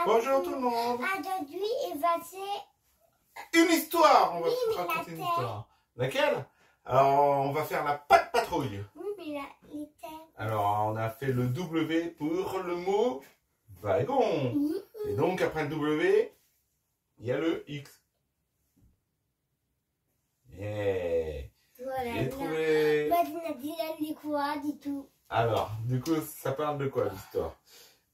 Bonjour tout le monde. Aujourd'hui, il va faire Une histoire. On va Oui, mais raconter une laquelle histoire. Laquelle? Alors, on va faire la patte patrouille. Oui, mais les thèmes. Alors, on a fait le W pour le mot wagon. Et donc, après le W, il y a le X. Yeah. Voilà. J'ai trouvé. Vas-y, dit quoi, dis tout. Alors, du coup, ça parle de quoi l'histoire?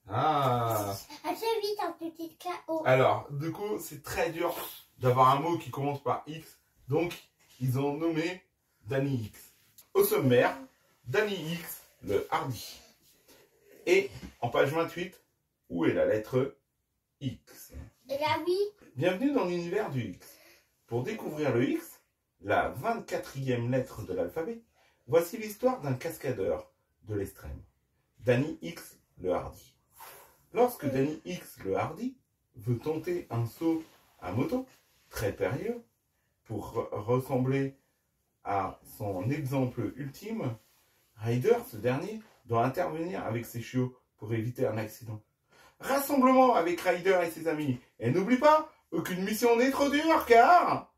Ah. Assez vite, un petit KO. Alors, du coup, c'est très dur d'avoir un mot qui commence par X. Donc, ils ont nommé Danny X. Au sommaire, Danny X, le hardi. Et en page 28, où est la lettre X? Et là, oui. Bienvenue dans l'univers du X. Pour découvrir le X, la 24e lettre de l'alphabet, voici l'histoire d'un cascadeur de l'extrême. Danny X, le hardi. Lorsque Danny X, le hardi, veut tenter un saut à moto, très périlleux, pour ressembler à son exemple ultime, Ryder, ce dernier, doit intervenir avec ses chiots pour éviter un accident. Rassemblement avec Ryder et ses amis. Et n'oublie pas, aucune mission n'est trop dure, car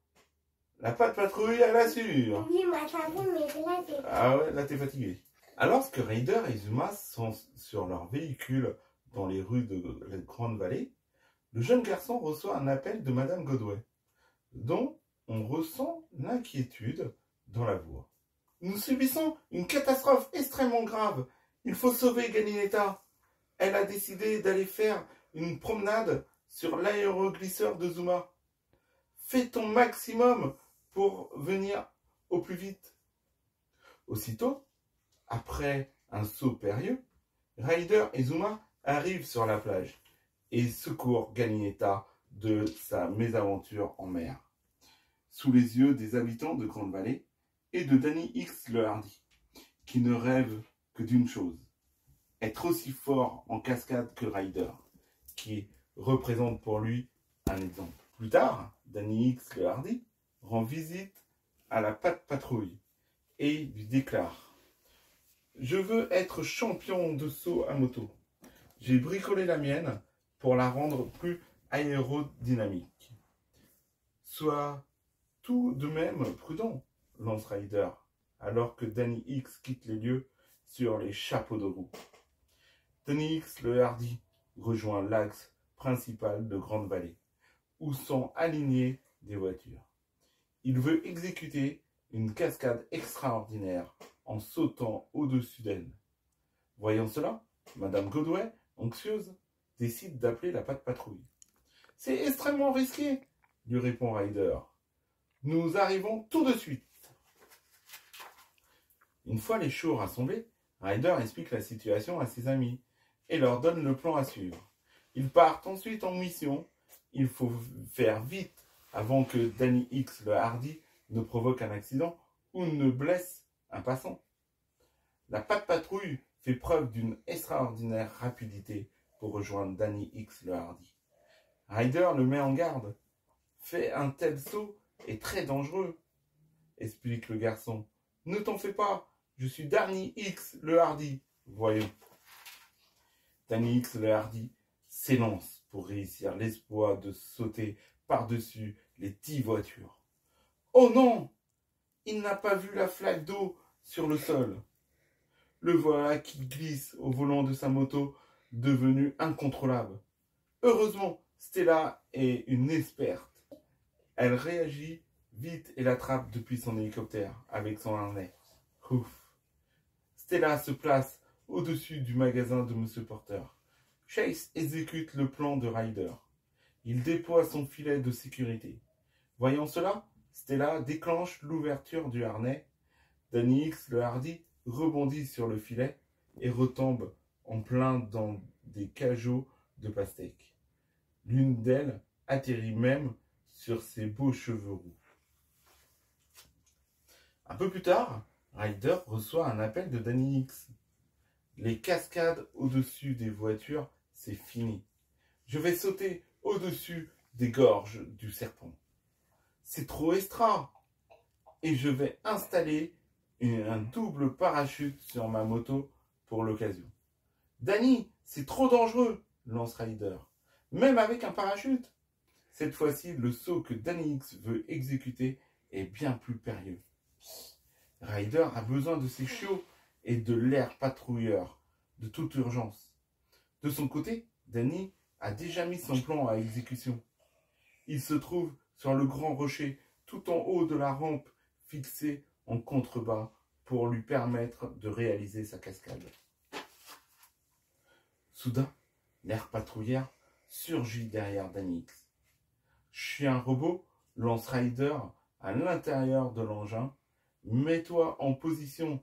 la patte patrouille, elle assure. Oui, ma chambre, mais là, t'es... Ah ouais, là t'es fatigué. Alors que Ryder et Zuma sont sur leur véhicule dans les rues de la Grande Vallée, le jeune garçon reçoit un appel de Madame Godway, dont on ressent l'inquiétude dans la voix. Nous subissons une catastrophe extrêmement grave. Il faut sauver Galinetta. Elle a décidé d'aller faire une promenade sur l'aéroglisseur de Zuma. Fais ton maximum pour venir au plus vite. Aussitôt, après un saut périlleux, Ryder et Zuma arrivent sur la plage et secourent Galinetta de sa mésaventure en mer, sous les yeux des habitants de Grande Vallée et de Danny X le hardi, qui ne rêve que d'une chose, être aussi fort en cascade que Ryder, qui représente pour lui un exemple. Plus tard, Danny X le hardi rend visite à la patte patrouille et lui déclare: je veux être champion de saut à moto. J'ai bricolé la mienne pour la rendre plus aérodynamique. Sois tout de même prudent, lance Ryder, alors que Danny X quitte les lieux sur les chapeaux de roue. Danny X le hardi rejoint l'axe principal de Grande Vallée, où sont alignées des voitures. Il veut exécuter une cascade extraordinaire en sautant au-dessus d'elle. Voyant cela, Madame Godway, anxieuse, décide d'appeler la patte patrouille. C'est extrêmement risqué, lui répond Ryder. Nous arrivons tout de suite. Une fois les chiots rassemblés, Ryder explique la situation à ses amis et leur donne le plan à suivre. Ils partent ensuite en mission. Il faut faire vite avant que Danny X le hardi ne provoque un accident ou ne blesse un passant. La patte patrouille fait preuve d'une extraordinaire rapidité pour rejoindre Danny X le hardi. Ryder le met en garde. Fait un tel saut est très dangereux, explique le garçon. Ne t'en fais pas, je suis Danny X le hardi. Voyons. Danny X le hardi s'élance pour réussir l'exploit de sauter par-dessus les 10 voitures. Oh non! Il n'a pas vu la flaque d'eau sur le sol. Le voilà qui glisse au volant de sa moto, devenue incontrôlable. Heureusement, Stella est une experte. Elle réagit vite et l'attrape depuis son hélicoptère avec son harnais. Ouf. Stella se place au-dessus du magasin de M. Porter. Chase exécute le plan de Ryder. Il déploie son filet de sécurité. Voyant cela, Stella déclenche l'ouverture du harnais. Danny X le hardi rebondit sur le filet et retombe en plein dans des cajots de pastèque. L'une d'elles atterrit même sur ses beaux cheveux roux. Un peu plus tard, Ryder reçoit un appel de Danny X. Les cascades au-dessus des voitures, c'est fini. Je vais sauter au-dessus des gorges du serpent. C'est trop extra. Et je vais installer un double parachute sur ma moto pour l'occasion. Danny, c'est trop dangereux, lance Ryder. même avec un parachute. Cette fois-ci, le saut que Danny X veut exécuter est bien plus périlleux. Ryder a besoin de ses chiots et de l'air patrouilleur de toute urgence. De son côté, Danny a déjà mis son plan à exécution. Il se trouve sur le grand rocher tout en haut de la rampe fixée en contrebas pour lui permettre de réaliser sa cascade. Soudain, l'air patrouilleur surgit derrière Danny X. Chien robot lance Ryder à l'intérieur de l'engin. Mets-toi en position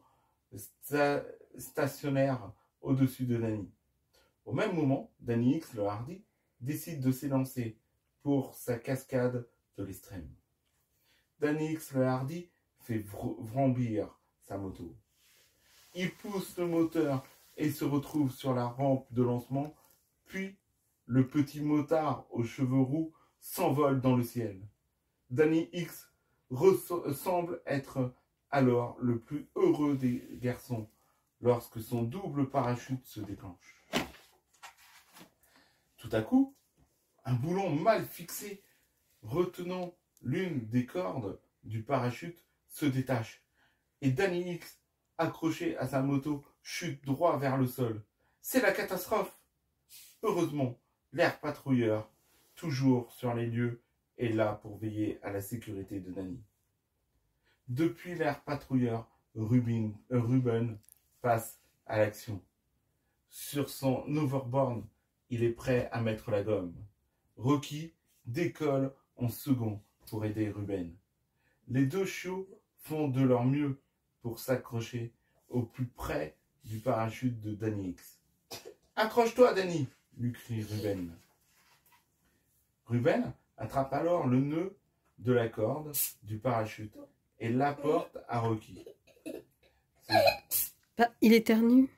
stationnaire au-dessus de Danny. Au même moment, Danny X, le hardi, décide de s'élancer pour sa cascade de l'extrême. Danny X, le hardi, fait vrombir sa moto. Il pousse le moteur et se retrouve sur la rampe de lancement, puis le petit motard aux cheveux roux s'envole dans le ciel. Danny X semble être alors le plus heureux des garçons lorsque son double parachute se déclenche. Tout à coup, un boulon mal fixé retenant l'une des cordes du parachute se détache et Danny X, accroché à sa moto, chute droit vers le sol. C'est la catastrophe. Heureusement, l'air patrouilleur, toujours sur les lieux, est là pour veiller à la sécurité de Danny. Depuis l'air patrouilleur, Ruben passe à l'action. Sur son hoverboard, il est prêt à mettre la gomme. Rocky décolle en second pour aider Ruben. Les deux chiots font de leur mieux pour s'accrocher au plus près du parachute de Danny X. « Accroche-toi, Danny !» lui crie Ruben. Ruben attrape alors le nœud de la corde du parachute et l'apporte à Rocky. Il éternue.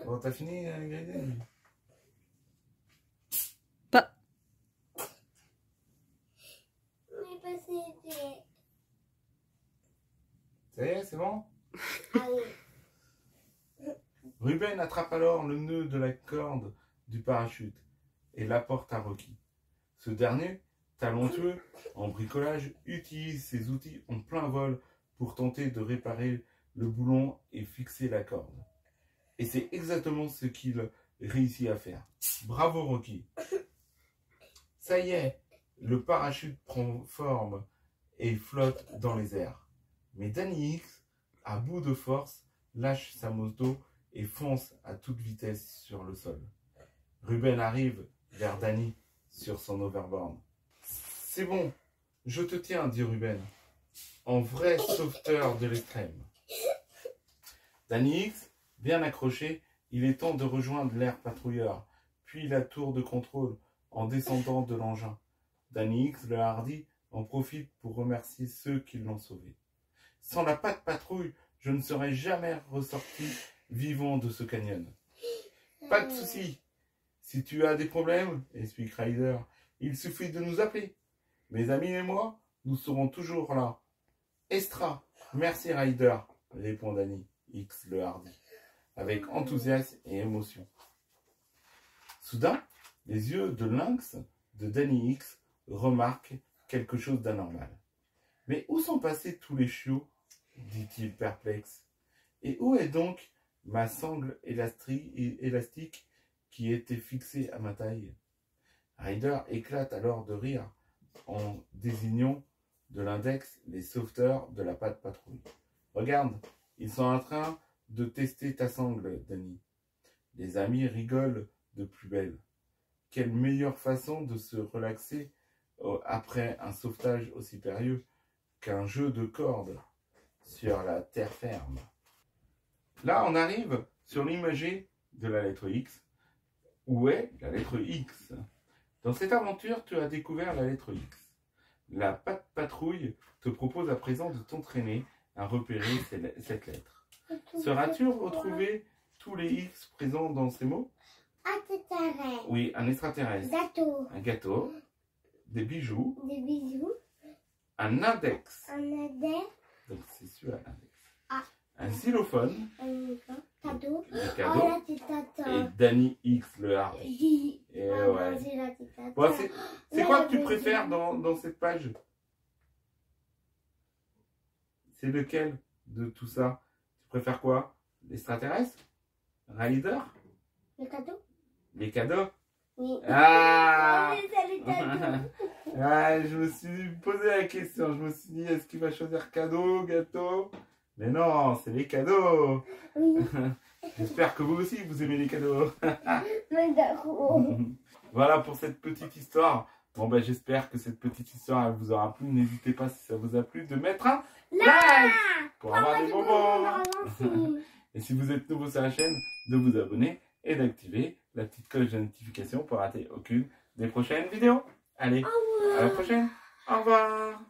Bon, t'as fini, Ingrid? Pas. Ça y est, c'est bon? Ah oui. Ruben attrape alors le nœud de la corde du parachute et l'apporte à Rocky. Ce dernier, talentueux en bricolage, utilise ses outils en plein vol pour tenter de réparer le boulon et fixer la corde. Et c'est exactement ce qu'il réussit à faire. Bravo Rocky! Ça y est, le parachute prend forme et flotte dans les airs. Mais Danny X, à bout de force, lâche sa moto et fonce à toute vitesse sur le sol. Ruben arrive vers Danny sur son overboard. « C'est bon, je te tiens, dit Ruben, en vrai sauveteur de l'extrême. » Danny X, bien accroché, il est temps de rejoindre l'air patrouilleur, puis la tour de contrôle en descendant de l'engin. Danny X, le hardi, en profite pour remercier ceux qui l'ont sauvé. « Sans la patte patrouille, je ne serais jamais ressorti vivant de ce canyon. »« Pas de souci. Si tu as des problèmes, explique Ryder, il suffit de nous appeler. Mes amis et moi, nous serons toujours là. »« Extra, merci Ryder, répond Danny X, le hardi, avec enthousiasme et émotion. Soudain, les yeux de lynx de Danny X remarquent quelque chose d'anormal. « Mais où sont passés tous les chiots ?» dit-il perplexe. « Et où est donc ma sangle élastique qui était fixée à ma taille ?» Ryder éclate alors de rire en désignant de l'index les sauveteurs de la patte patrouille. « Regarde, ils sont en train de tester ta sangle, Danny. » Les amis rigolent de plus belle. Quelle meilleure façon de se relaxer après un sauvetage aussi périlleux qu'un jeu de cordes sur la terre ferme. Là, on arrive sur l'imagé de la lettre X. Où est la lettre X? Dans cette aventure, tu as découvert la lettre X. La patte patrouille te propose à présent de t'entraîner à repérer cette lettre. Sauras-tu retrouver tous les X présents dans ces mots? Extraterrestre. Oui, un extraterrestre. Gâteau. Un gâteau. Des bijoux. Des bijoux. Un index. Un adhère. Donc c'est celui-là, l'index. Ah. Un xylophone. Un cadeau. Des Oh cadeaux. là, c'est Et tata. Danny X, le hardi. Et ouais. C'est là, c'est Bon, c'est quoi que tu préfères dans cette page? C'est lequel de tout ça? Tu préfères quoi? L'extraterrestre? Rider? Le cadeau? Les cadeaux? Oui. Ah! Oui, c'est les cadeaux. Ah, je me suis posé la question. Je me suis dit, est-ce qu'il va choisir cadeau, gâteau? Mais non, c'est les cadeaux. Oui. J'espère que vous aussi, vous aimez les cadeaux. Mais d'accord. Voilà pour cette petite histoire. Bon, ben, j'espère que cette petite histoire elle vous aura plu. N'hésitez pas, si ça vous a plu, de mettre un like pour avoir des bonbons. Et si vous êtes nouveau sur la chaîne, de vous abonner et d'activer la petite cloche de notification pour rater aucune des prochaines vidéos. Allez, à la prochaine. Au revoir.